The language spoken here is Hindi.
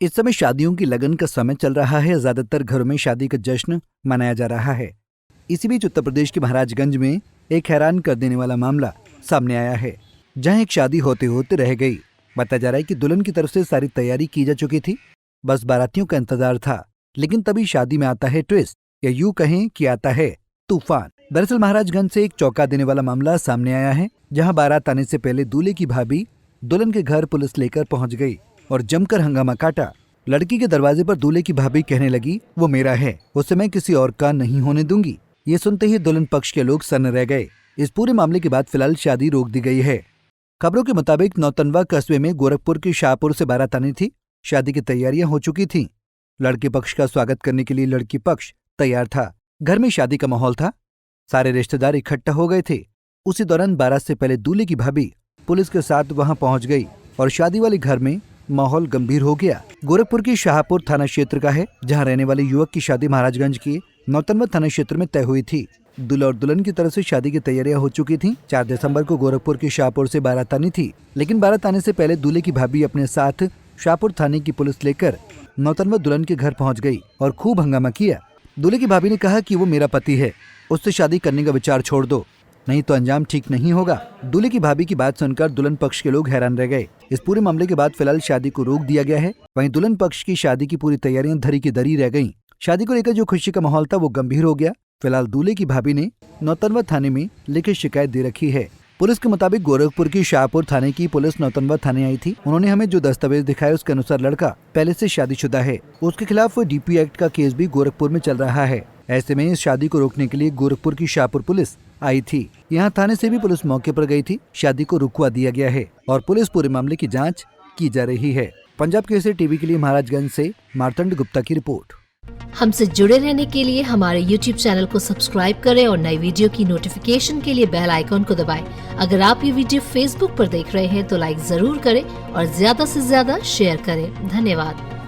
इस समय शादियों की लगन का समय चल रहा है। ज्यादातर घरों में शादी का जश्न मनाया जा रहा है। इसी बीच उत्तर प्रदेश के महाराजगंज में एक हैरान कर देने वाला मामला सामने आया है, जहां एक शादी होते होते रह गई। बताया जा रहा है कि दुल्हन की तरफ से सारी तैयारी की जा चुकी थी, बस बारातियों का इंतजार था। लेकिन तभी शादी में आता है ट्विस्ट, या यूं कहें कि आता है तूफान। दरअसल महाराजगंज से एक चौंका देने वाला मामला सामने आया है, जहां बारात आने से पहले दूल्हे की भाभी दुल्हन के घर पुलिस लेकर पहुंच गई और जमकर हंगामा काटा। लड़की के दरवाजे पर दूल्हे की भाभी कहने लगी, वो मेरा है, उसे मैं किसी और का नहीं होने दूंगी। ये सुनते ही दुल्हन पक्ष के लोग सन्न रह गए। इस पूरे मामले के बाद फिलहाल शादी रोक दी गई है। खबरों के मुताबिक नौतनवा कस्बे में गोरखपुर की शाहपुर से बारात आनी थी। शादी की तैयारियां हो चुकी थीं। लड़के पक्ष का स्वागत करने के लिए लड़की पक्ष तैयार था। घर में शादी का माहौल था। सारे रिश्तेदार इकट्ठा हो गए थे। उसी दौरान बारात से पहले दूल्हे की भाभी पुलिस के साथ वहां पहुंच गई और शादी वाले घर में माहौल गंभीर हो गया। गोरखपुर की शाहपुर थाना क्षेत्र का है, जहां रहने वाले युवक की शादी महाराजगंज के नौतनवा थाना क्षेत्र में तय हुई थी। दूल्हा और दुल्हन की तरफ से शादी की तैयारियां हो चुकी थीं। 4 दिसंबर को गोरखपुर की शाहपुर से बारात आनी थी, लेकिन बारात आने से पहले दूल्हे की भाभी अपने साथ शाहपुर थाने की पुलिस लेकर नौतनवा दुल्हन के घर पहुंच गई और खूब हंगामा किया। दूल्हे की भाभी ने कहा कि वो मेरा पति है, उससे शादी करने का विचार छोड़ दो, नहीं तो अंजाम ठीक नहीं होगा। दूल्हे की भाभी की बात सुनकर दुल्हन पक्ष के लोग हैरान रह गए। इस पूरे मामले के बाद फिलहाल शादी को रोक दिया गया है। वहीं दुल्हन पक्ष की शादी की पूरी तैयारियां धरी की धरी रह गईं। शादी को लेकर जो खुशी का माहौल था वो गंभीर हो गया। फिलहाल दूल्हे की भाभी ने नौतनवा थाने में लिखित शिकायत दे रखी है। पुलिस के मुताबिक गोरखपुर की शाहपुर थाने की पुलिस नौतनवा थाने आई थी। उन्होंने हमें जो दस्तावेज दिखाए उसके अनुसार लड़का पहले से शादीशुदा है। उसके खिलाफ डीपी एक्ट का केस भी गोरखपुर में चल रहा है। ऐसे में इस शादी को रोकने के लिए गोरखपुर की शाहपुर पुलिस आई थी। यहाँ थाने से भी पुलिस मौके पर गई थी। शादी को रुकवा दिया गया है और पुलिस पूरे मामले की जांच की जा रही है। पंजाब केसरी टीवी के लिए महाराजगंज से मार्तंड गुप्ता की रिपोर्ट। हमसे जुड़े रहने के लिए हमारे YouTube चैनल को सब्सक्राइब करें और नई वीडियो की नोटिफिकेशन के लिए बेल आइकॉन को दबाएं। अगर आप ये वीडियो Facebook पर देख रहे हैं तो लाइक जरूर करें और ज्यादा से ज्यादा शेयर करें। धन्यवाद।